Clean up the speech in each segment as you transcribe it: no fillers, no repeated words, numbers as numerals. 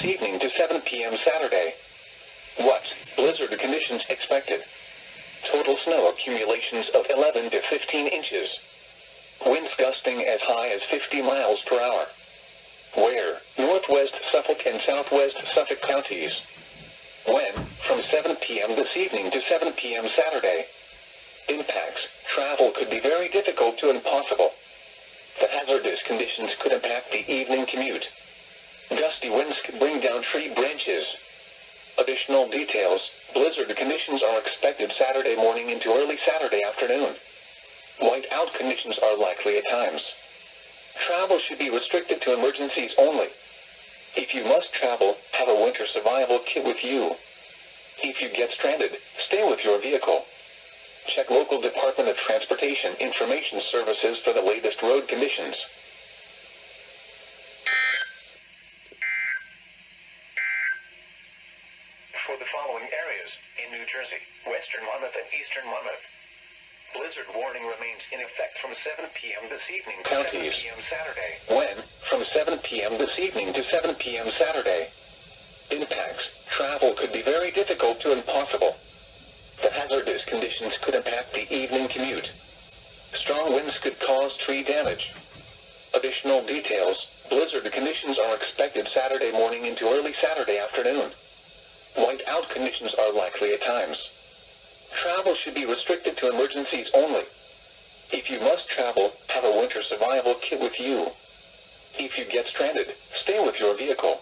this evening to 7 p.m. Saturday. What? Blizzard conditions expected. Total snow accumulations of 11 to 15 inches. Winds gusting as high as 50 miles per hour. Where? Northwest Suffolk and Southwest Suffolk counties. When? From 7 p.m. this evening to 7 p.m. Saturday. Impacts. Travel could be very difficult to impossible. The hazardous conditions could impact the evening commute. Gusty winds could bring down tree branches. Additional details. Blizzard conditions are expected Saturday morning into early Saturday afternoon. Whiteout conditions are likely at times. Travel should be restricted to emergencies only. If you must travel, have a winter survival kit with you. If you get stranded, stay with your vehicle. Check local Department of Transportation Information Services for the latest road conditions. For the following areas in New Jersey, Western Monmouth and Eastern Monmouth, blizzard warning remains in effect from 7 p.m. this evening to 7 p.m. Saturday. When? From 7 p.m. this evening to 7 p.m. Saturday. Impacts. Travel could be very difficult to impossible. The hazardous conditions could impact the evening commute. Strong winds could cause tree damage. Additional details. Blizzard conditions are expected Saturday morning into early Saturday afternoon. Whiteout conditions are likely at times. Travel should be restricted to emergencies only. If you must travel, have a winter survival kit with you. If you get stranded, stay with your vehicle.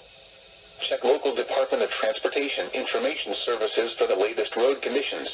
Check local Department of Transportation Information Services for the latest road conditions.